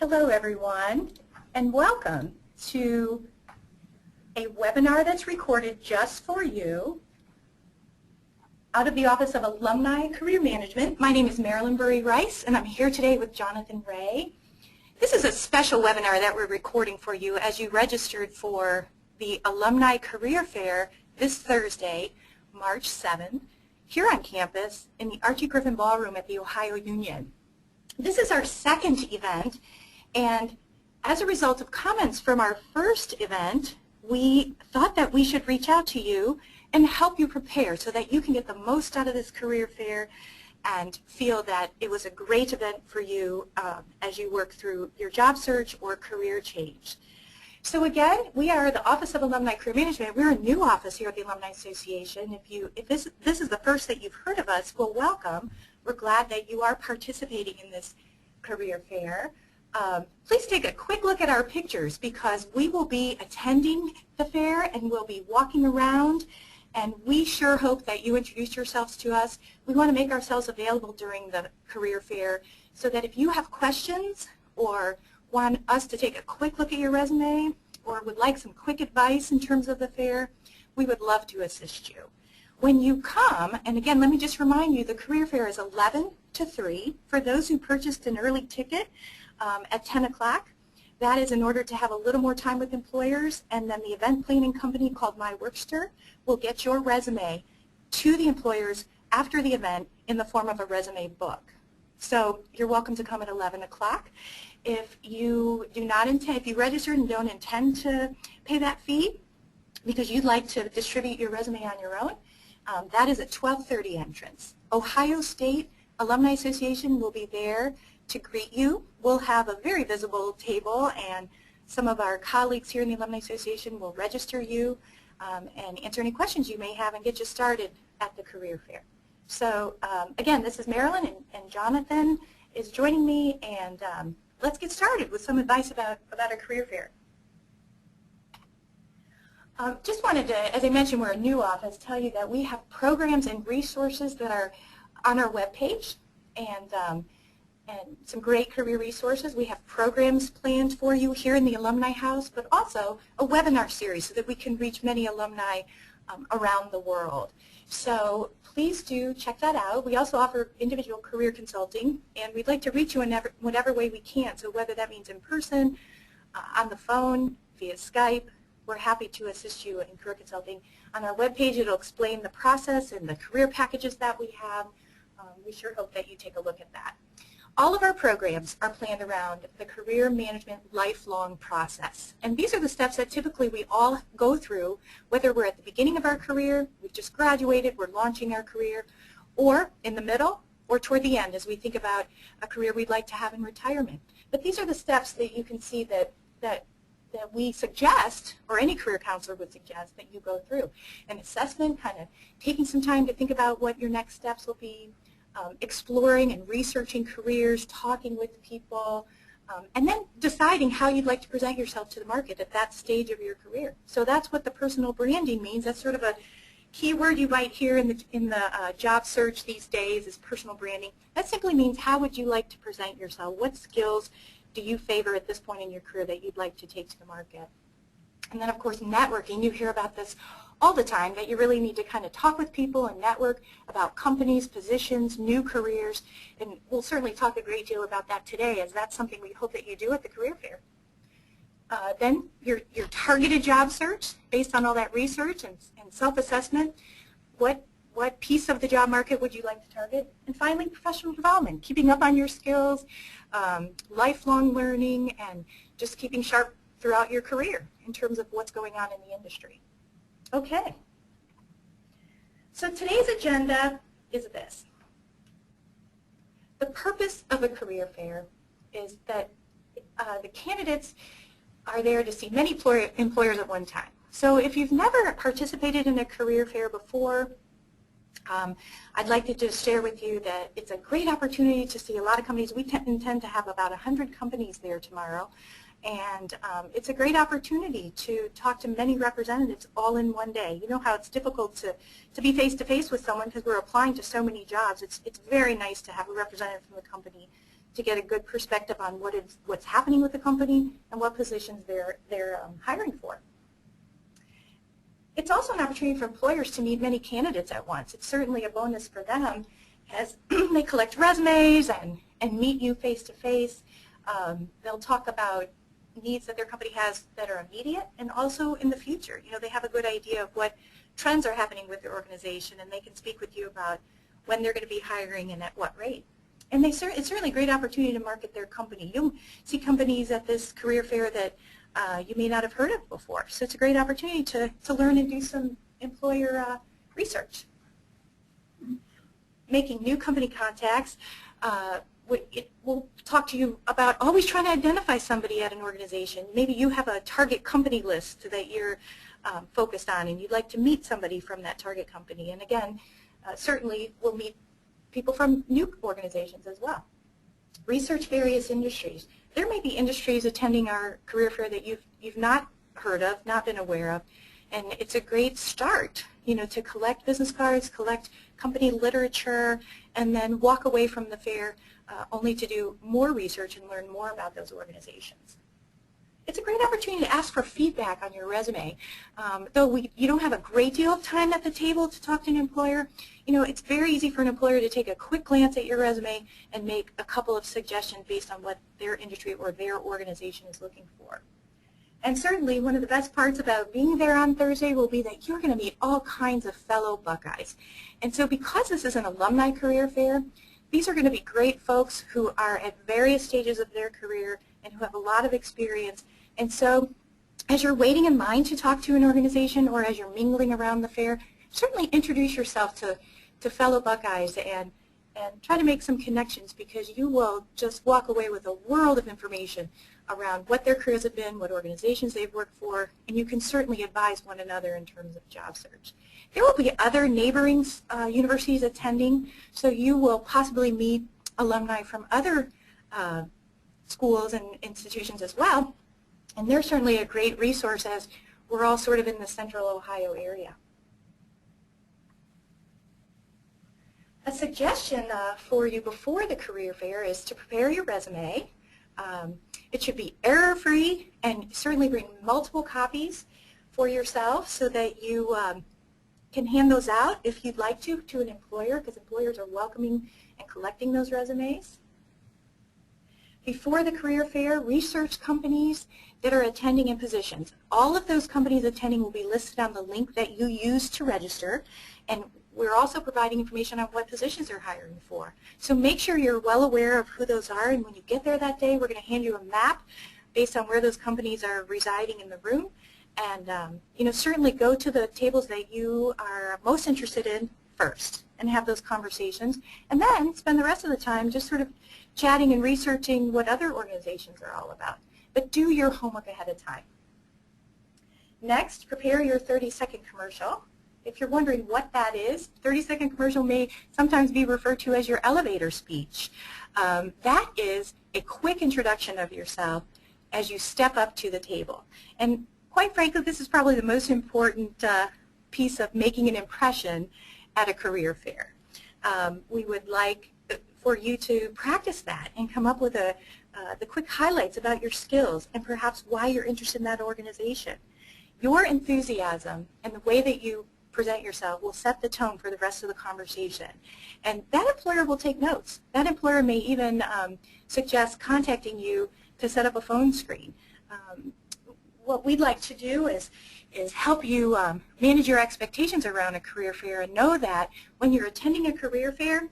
Hello everyone, and welcome to a webinar that's recorded just for you out of the Office of Alumni Career Management. My name is Marilyn Rice, and I'm here today with Jonathan Wray. This is a special webinar that we're recording for you as you registered for the Alumni Career Fair this Thursday, March 7th, here on campus in the Archie Griffin Ballroom at the Ohio Union. This is our second event, and as a result of comments from our first event, we thought that we should reach out to you and help you prepare so that you can get the most out of this career fair and feel that it was a great event for you as you work through your job search or career change. So again, we are the Office of Alumni Career Management. We're a new office here at the Alumni Association. If this is the first that you've heard of us, well, welcome. We're glad that you are participating in this career fair. Please take a quick look at our pictures because we will be attending the fair and we'll be walking around, and we sure hope that you introduce yourselves to us. We want to make ourselves available during the career fair so that if you have questions or want us to take a quick look at your resume or would like some quick advice in terms of the fair, we would love to assist you. When you come, and again, let me just remind you, the career fair is 11 to 3. For those who purchased an early ticket at 10 o'clock, that is in order to have a little more time with employers, and then the event planning company called My Workster will get your resume to the employers after the event in the form of a resume book. So you're welcome to come at 11 o'clock. If you do not intend, if you registered and don't intend to pay that fee because you'd like to distribute your resume on your own, that is at 12:30 entrance. Ohio State Alumni Association will be there to greet you. We'll have a very visible table, and some of our colleagues here in the Alumni Association will register you and answer any questions you may have and get you started at the career fair. So again, this is Marilyn, and Jonathan is joining me, and let's get started with some advice about a career fair. Just wanted to, as I mentioned, we're a new office, tell you that we have programs and resources that are on our webpage, and some great career resources. We have programs planned for you here in the Alumni House, but also a webinar series so that we can reach many alumni around the world. So please do check that out. We also offer individual career consulting, and we'd like to reach you in whatever way we can. So whether that means in person, on the phone, via Skype, we're happy to assist you in career consulting. On our webpage, it'll explain the process and the career packages that we have. We sure hope that you take a look at that. All of our programs are planned around the career management lifelong process. And these are the steps that typically we all go through, whether we're at the beginning of our career, we've just graduated, we're launching our career, or in the middle, or toward the end as we think about a career we'd like to have in retirement. But these are the steps that you can see that we suggest, or any career counselor would suggest, that you go through. An assessment, kind of taking some time to think about what your next steps will be, exploring and researching careers, talking with people, and then deciding how you'd like to present yourself to the market at that stage of your career. So that's what the personal branding means. That's sort of a key word you might hear in the job search these days is personal branding. That simply means how would you like to present yourself? What skills do you favor at this point in your career that you'd like to take to the market? And then, of course, networking. You hear about this all the time, that you really need to kind of talk with people and network about companies, positions, new careers, and we'll certainly talk a great deal about that today, as that's something we hope that you do at the career fair. Then your targeted job search, based on all that research and self-assessment, what piece of the job market would you like to target? And finally, professional development, keeping up on your skills, lifelong learning, and just keeping sharp throughout your career in terms of what's going on in the industry. Okay. So today's agenda is this. The purpose of a career fair is that the candidates are there to see many employers at one time. So if you've never participated in a career fair before, I'd like to just share with you that it's a great opportunity to see a lot of companies. We intend to have about 100 companies there tomorrow. And it's a great opportunity to talk to many representatives all in one day. You know how it's difficult to be face-to-face with someone because we're applying to so many jobs. It's very nice to have a representative from the company to get a good perspective on what's happening with the company and what positions they're hiring for. It's also an opportunity for employers to meet many candidates at once. It's certainly a bonus for them as they collect resumes and meet you face-to-face. They'll talk about needs that their company has that are immediate and also in the future. You know, they have a good idea of what trends are happening with their organization, and they can speak with you about when they're going to be hiring and at what rate. And it's certainly a great opportunity to market their company. You'll see companies at this career fair that you may not have heard of before. So it's a great opportunity to learn and do some employer research. Making new company contacts. We'll talk to you about always trying to identify somebody at an organization. Maybe you have a target company list that you're focused on and you'd like to meet somebody from that target company. And again, certainly we'll meet people from new organizations as well. Research various industries. There may be industries attending our career fair that you've not heard of, not been aware of, and it's a great start, you know, to collect business cards, collect company literature, and then walk away from the fair only to do more research and learn more about those organizations. It's a great opportunity to ask for feedback on your resume. Though you don't have a great deal of time at the table to talk to an employer, you know, it's very easy for an employer to take a quick glance at your resume and make a couple of suggestions based on what their industry or their organization is looking for. And certainly one of the best parts about being there on Thursday will be that you're going to meet all kinds of fellow Buckeyes. And so because this is an alumni career fair, these are going to be great folks who are at various stages of their career and who have a lot of experience. And so as you're waiting in line to talk to an organization or as you're mingling around the fair, certainly introduce yourself to fellow Buckeyes and try to make some connections, because you will just walk away with a world of information around what their careers have been, what organizations they've worked for, and you can certainly advise one another in terms of job search. There will be other neighboring universities attending, so you will possibly meet alumni from other schools and institutions as well, and they're certainly a great resource as we're all sort of in the central Ohio area. A suggestion for you before the career fair is to prepare your resume. It should be error-free, and certainly bring multiple copies for yourself so that you can hand those out if you'd like to an employer, because employers are welcoming and collecting those resumes. Before the career fair, research companies that are attending in positions. All of those companies attending will be listed on the link that you use to register, and we're also providing information on what positions they're hiring for. So make sure you're well aware of who those are, and when you get there that day, we're going to hand you a map based on where those companies are residing in the room. And you know, certainly go to the tables that you are most interested in first and have those conversations, and then spend the rest of the time just sort of chatting and researching what other organizations are all about. But do your homework ahead of time. Next, prepare your 30-second commercial. If you're wondering what that is, 30-second commercial may sometimes be referred to as your elevator speech. That is a quick introduction of yourself as you step up to the table. And quite frankly, this is probably the most important piece of making an impression at a career fair. We would like for you to practice that and come up with the quick highlights about your skills and perhaps why you're interested in that organization. Your enthusiasm and the way that you present yourself will set the tone for the rest of the conversation. And that employer will take notes. That employer may even suggest contacting you to set up a phone screen. What we'd like to do is help you manage your expectations around a career fair and know that when you're attending a career fair,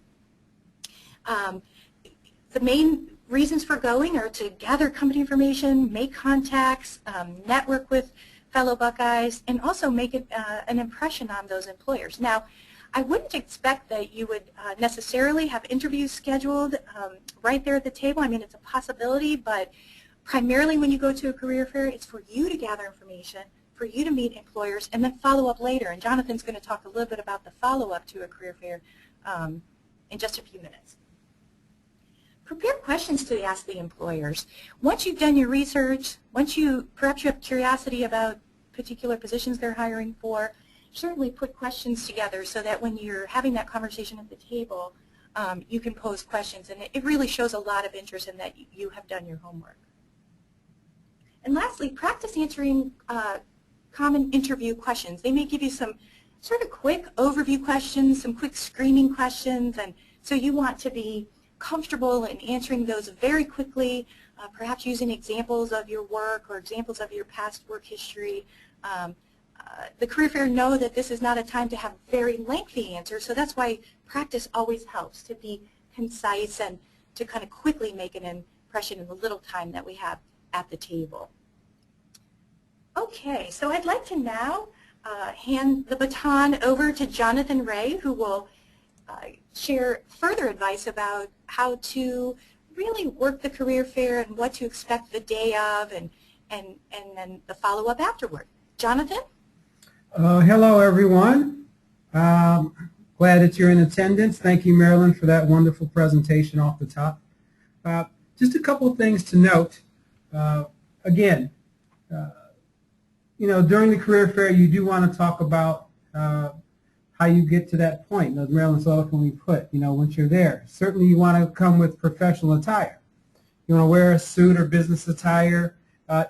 the main reasons for going are to gather company information, make contacts, network with fellow Buckeyes, and also make it, an impression on those employers. Now, I wouldn't expect that you would necessarily have interviews scheduled right there at the table. I mean, it's a possibility, but primarily when you go to a career fair, it's for you to gather information, for you to meet employers, and then follow up later. And Jonathan's going to talk a little bit about the follow-up to a career fair in just a few minutes. Prepare questions to ask the employers. Once you've done your research, perhaps you have curiosity about particular positions they're hiring for, certainly put questions together so that when you're having that conversation at the table, you can pose questions, and it really shows a lot of interest in that you have done your homework. And lastly, practice answering common interview questions. They may give you some sort of quick overview questions, some quick screening questions, and so you want to be comfortable in answering those very quickly, perhaps using examples of your work or examples of your past work history. The career fair know that this is not a time to have very lengthy answers, so that's why practice always helps, to be concise and to kind of quickly make an impression in the little time that we have at the table. Okay, so I'd like to now hand the baton over to Jonathan Wray, who will share further advice about how to really work the career fair and what to expect the day of, and then the follow-up afterward. Jonathan? Hello, everyone. Glad that you're in attendance. Thank you, Marilyn, for that wonderful presentation off the top. Just a couple of things to note. Again, during the career fair, you do want to talk about how you get to that point. As Marilyn so eloquently put, once you're there. Certainly you want to come with professional attire. You want to wear a suit or business attire.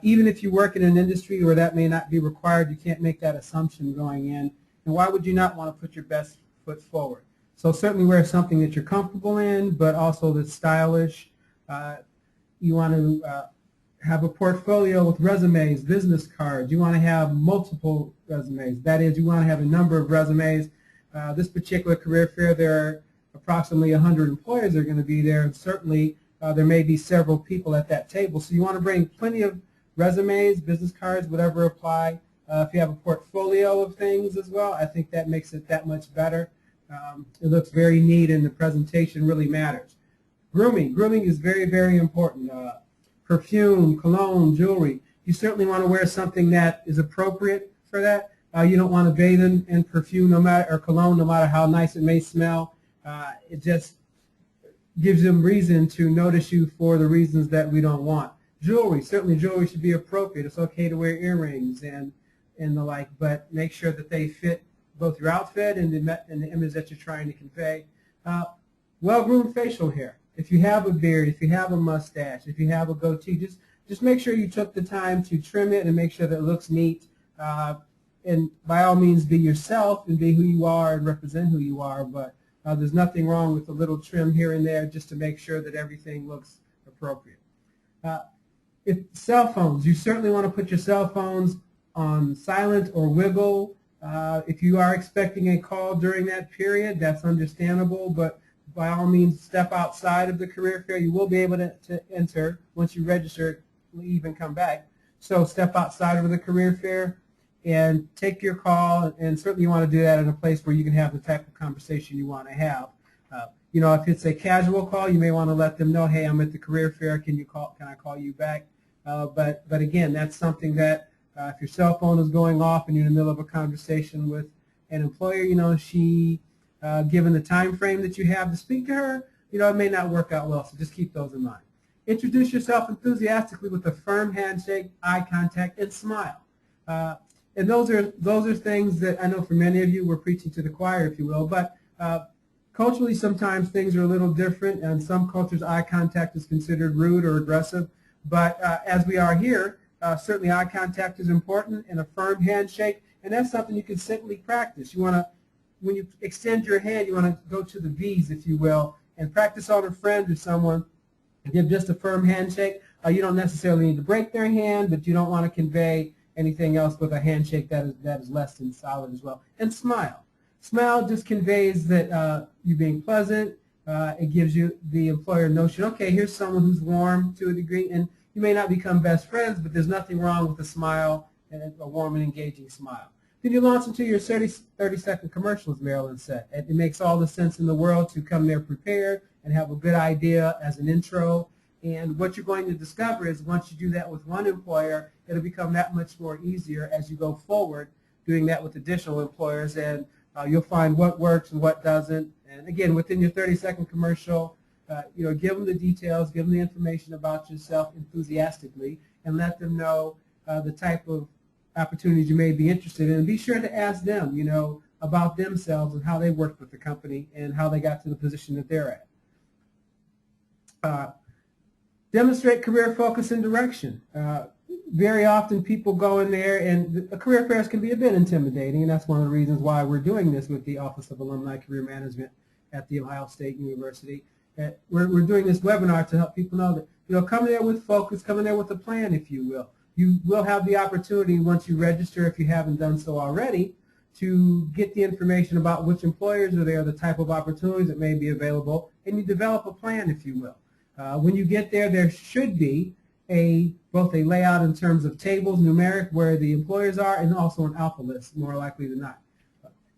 Even if you work in an industry where that may not be required, you can't make that assumption going in. And why would you not want to put your best foot forward? So certainly wear something that you're comfortable in, but also that's stylish. You want to have a portfolio with resumes, business cards. You want to have multiple resumes. That is, you want to have a number of resumes. This particular career fair, there are approximately 100 employers that are going to be there, and certainly there may be several people at that table. So you want to bring plenty of resumes, business cards, whatever apply. If you have a portfolio of things as well, I think that makes it that much better. It looks very neat, and the presentation really matters. Grooming. Grooming is very, very important. Perfume, cologne, jewelry. You certainly want to wear something that is appropriate for that. You don't want to bathe in perfume or cologne, no matter how nice it may smell. It just gives them reason to notice you for the reasons that we don't want. Jewelry. Certainly jewelry should be appropriate. It's okay to wear earrings and the like, but make sure that they fit both your outfit and the image that you're trying to convey. Well-groomed facial hair. If you have a beard, if you have a mustache, if you have a goatee, just make sure you took the time to trim it and make sure that it looks neat. And by all means, be yourself and be who you are and represent who you are. But there's nothing wrong with a little trim here and there just to make sure that everything looks appropriate. If cell phones, you certainly want to put your cell phones on silent or wiggle. If you are expecting a call during that period, that's understandable, but by all means, step outside of the career fair. You will be able to enter once you register, leave, and come back. So step outside of the career fair and take your call, and certainly you want to do that in a place where you can have the type of conversation you want to have. If it's a casual call, you may want to let them know, hey, I'm at the career fair. Can I call you back? But again, that's something that if your cell phone is going off and you're in the middle of a conversation with an employer, given the time frame that you have to speak to her, it may not work out well. So just keep those in mind. Introduce yourself enthusiastically with a firm handshake, eye contact, and smile. And those are things that I know for many of you we're preaching to the choir, if you will. But culturally, sometimes things are a little different. And some cultures, eye contact is considered rude or aggressive. But as we are here, certainly eye contact is important, and a firm handshake. And that's something you can simply practice. When you extend your hand, you want to go to the V's, if you will, and practice on a friend or someone. Give just a firm handshake. You don't necessarily need to break their hand, but you don't want to convey anything else with a handshake that is less than solid as well. And smile. Smile just conveys that you being pleasant. It gives you the employer notion, okay, here's someone who's warm to a degree, and you may not become best friends, but there's nothing wrong with a smile and a warm and engaging smile. Then you launch into your 30-second commercial, as Marilyn said. It makes all the sense in the world to come there prepared and have a good idea as an intro. And what you're going to discover is once you do that with one employer, it'll become that much more easier as you go forward doing that with additional employers. And you'll find what works and what doesn't. And again, within your 30-second commercial, give them the details, give them the information about yourself enthusiastically, and let them know the type of opportunities you may be interested in. And be sure to ask them, about themselves and how they worked with the company and how they got to the position that they're at. Demonstrate career focus and direction. Very often people go in there, and the career fairs can be a bit intimidating, and that's one of the reasons why we're doing this with the Office of Alumni Career Management at The Ohio State University. We're doing this webinar to help people know that, come there with focus, come in there with a plan, if you will. You will have the opportunity, once you register, if you haven't done so already, to get the information about which employers are there, the type of opportunities that may be available, and you develop a plan, if you will. When you get there, there should be both a layout in terms of tables, numeric, where the employers are, and also an alpha list, more likely than not.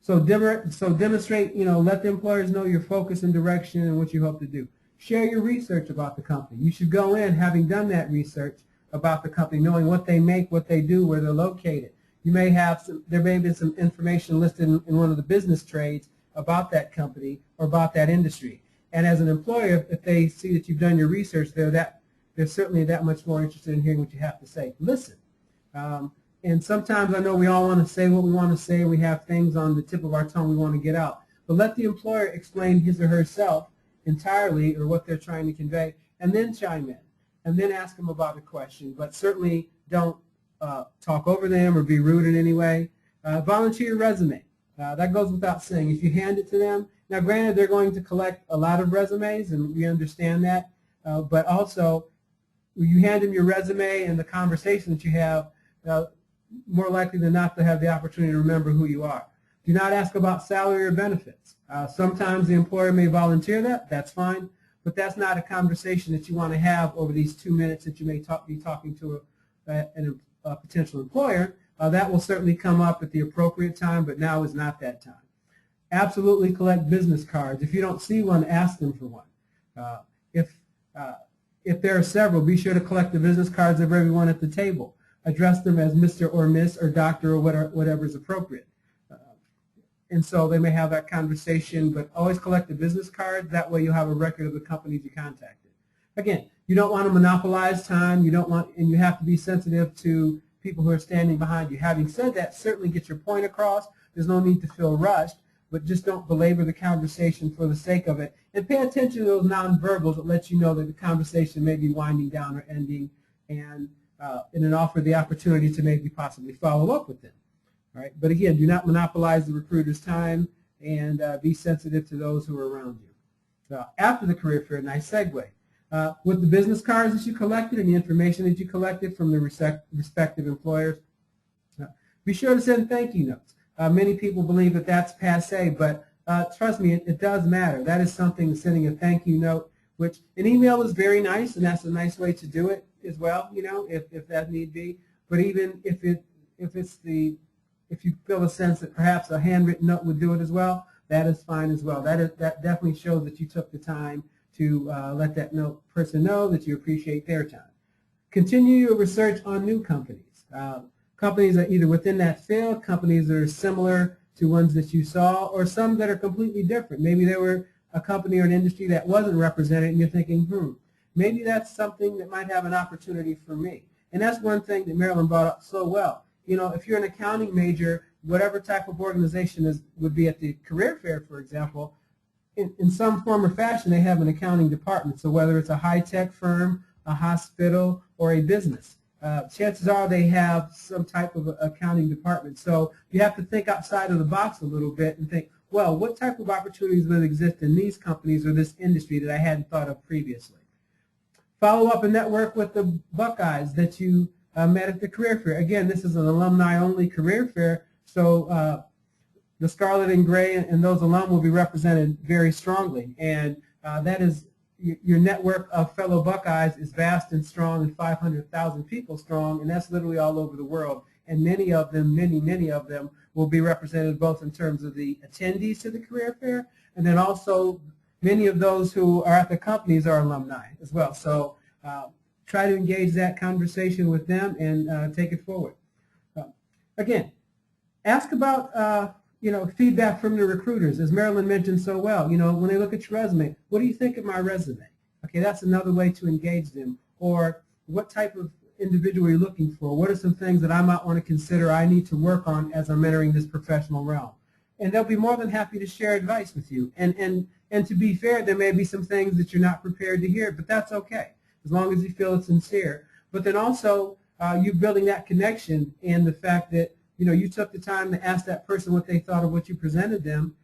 So demonstrate, let the employers know your focus and direction and what you hope to do. Share your research about the company. You should go in having done that research about the company, knowing what they make, what they do, where they're located. You may have there may be some information listed in one of the business trades about that company or about that industry. And as an employer, if they see that you've done your research, they're certainly that much more interested in hearing what you have to say. Listen. And sometimes I know we all want to say what we want to say. We have things on the tip of our tongue we want to get out. But let the employer explain his or herself entirely, or what they're trying to convey, and then chime in. And then ask them about a question. But certainly don't talk over them or be rude in any way. Volunteer your resume. That goes without saying. If you hand it to them, now granted they're going to collect a lot of resumes, and we understand that, but also you hand them your resume and the conversation that you have, more likely than not to have the opportunity to remember who you are. Do not ask about salary or benefits. Sometimes the employer may volunteer that. That's fine. But that's not a conversation that you want to have over these 2 minutes that you may be talking to a potential employer. That will certainly come up at the appropriate time, but now is not that time. Absolutely collect business cards. If you don't see one, ask them for one. If there are several, be sure to collect the business cards of everyone at the table. Address them as Mr. or Miss or Doctor or whatever is appropriate. And so they may have that conversation, but always collect the business cards. That way you'll have a record of the companies you contacted. Again, you don't want to monopolize time. And you have to be sensitive to people who are standing behind you. Having said that, certainly get your point across. There's no need to feel rushed, but just don't belabor the conversation for the sake of it. And pay attention to those nonverbals that let you know that the conversation may be winding down or ending, and then offer the opportunity to maybe possibly follow up with them. All right? But again, do not monopolize the recruiter's time, and be sensitive to those who are around you. After the career fair, nice segue. With the business cards that you collected and the information that you collected from the respective employers, be sure to send thank you notes. Many people believe that that's passé, but trust me, it does matter. That is something, sending a thank you note, which an email is very nice, and that's a nice way to do it as well, if that need be. But even if you feel a sense that perhaps a handwritten note would do it as well, that is fine as well. That definitely shows that you took the time to let that person know that you appreciate their time. Continue your research on new companies. Companies that are either within that field, companies that are similar to ones that you saw, or some that are completely different. Maybe there were a company or an industry that wasn't represented, and you're thinking, maybe that's something that might have an opportunity for me. And that's one thing that Marilyn brought up so well. If you're an accounting major, whatever type of organization would be at the career fair, for example, in some form or fashion, they have an accounting department. So whether it's a high-tech firm, a hospital, or a business, chances are they have some type of accounting department. So you have to think outside of the box a little bit and think, well, what type of opportunities will exist in these companies or this industry that I hadn't thought of previously? Follow up and network with the Buckeyes that you met at the career fair. Again, this is an alumni-only career fair, so the Scarlet and Gray and those alum will be represented very strongly. And that is, your network of fellow Buckeyes is vast and strong, and 500,000 people strong, and that's literally all over the world. And many of them, many of them, will be represented both in terms of the attendees to the career fair, and then also many of those who are at the companies are alumni as well. So try to engage that conversation with them and take it forward. Again, ask about feedback from the recruiters, as Marilyn mentioned so well. When they look at your resume, what do you think of my resume? Okay, that's another way to engage them. Or what type of individual are you looking for? What are some things that I might want to consider I need to work on as I'm entering this professional realm? and they'll be more than happy to share advice with you. And to be fair, there may be some things that you're not prepared to hear, but that's okay, as long as you feel it's sincere. But then also, you building that connection and the fact that you took the time to ask that person what they thought of what you presented them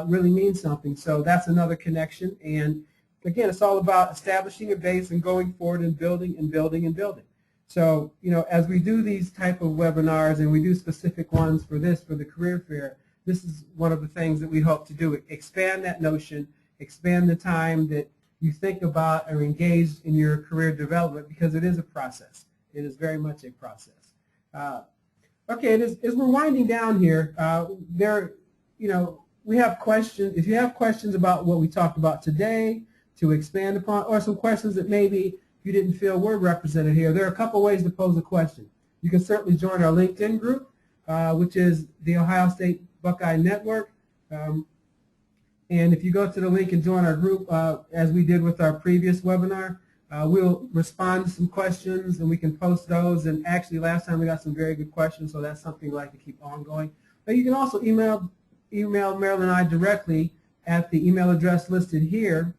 really means something. So that's another connection. And again, it's all about establishing a base and going forward and building and building and building. So as we do these type of webinars and we do specific ones for the career fair, this is one of the things that we hope to do. Expand that notion, expand the time that you think about or engage in your career development, because it is a process. It is very much a process. Okay, as we're winding down here, we have questions. If you have questions about what we talked about today to expand upon, or some questions that maybe you didn't feel were represented here, there are a couple ways to pose a question. You can certainly join our LinkedIn group, which is the Ohio State Buckeye Network. And if you go to the link and join our group, as we did with our previous webinar, we'll respond to some questions and we can post those. And actually last time we got some very good questions, so that's something we'd like to keep ongoing. But you can also email Marilyn and I directly at the email address listed here,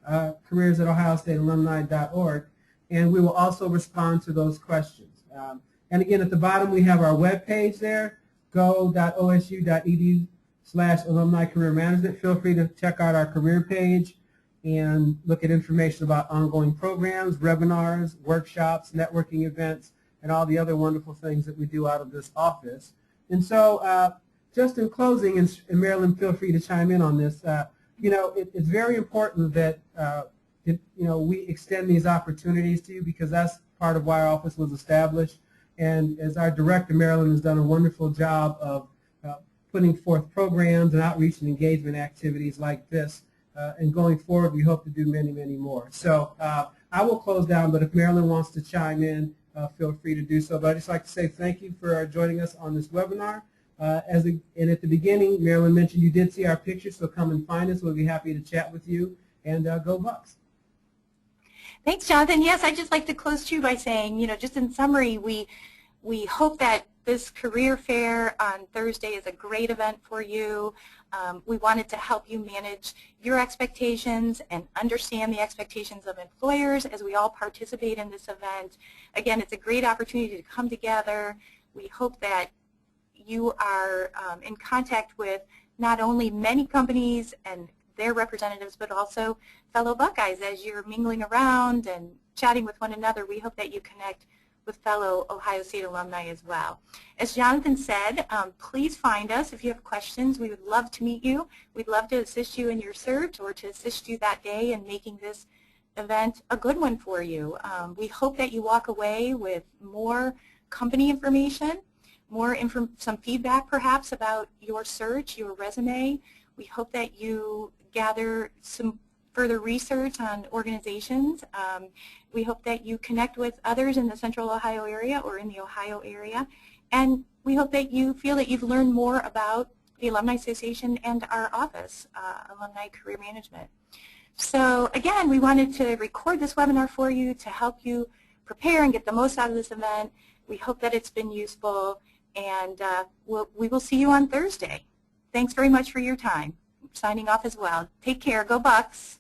careers@ohiostatealumni.org, and we will also respond to those questions. And again, at the bottom we have our web page there, go.osu.edu/alumni career management. Feel free to check out our career page and look at information about ongoing programs, webinars, workshops, networking events, and all the other wonderful things that we do out of this office. And so just in closing, and Marilyn, feel free to chime in on this, it's very important that we extend these opportunities to you, because that's part of why our office was established. And as our director, Marilyn, has done a wonderful job of putting forth programs and outreach and engagement activities like this. And going forward, we hope to do many, many more. So I will close down, but if Marilyn wants to chime in, feel free to do so. But I'd just like to say thank you for joining us on this webinar. And at the beginning, Marilyn mentioned you did see our picture, so come and find us. We'll be happy to chat with you, and go Bucks. Thanks, Jonathan. Yes, I'd just like to close too by saying, just in summary, we hope that this career fair on Thursday is a great event for you. We wanted to help you manage your expectations and understand the expectations of employers as we all participate in this event. Again, it's a great opportunity to come together. We hope that you are in contact with not only many companies and their representatives, but also fellow Buckeyes as you're mingling around and chatting with one another. We hope that you connect with fellow Ohio State alumni as well. As Jonathan said, please find us if you have questions. We would love to meet you. We'd love to assist you in your search or to assist you that day in making this event a good one for you. We hope that you walk away with more company information, some feedback perhaps about your search, your resume. We hope that you gather some further research on organizations. We hope that you connect with others in the Central Ohio area or in the Ohio area. And we hope that you feel that you've learned more about the Alumni Association and our office, Alumni Career Management. So again, we wanted to record this webinar for you to help you prepare and get the most out of this event. We hope that it's been useful, and we will see you on Thursday. Thanks very much for your time. Signing off as well. Take care. Go Bucks.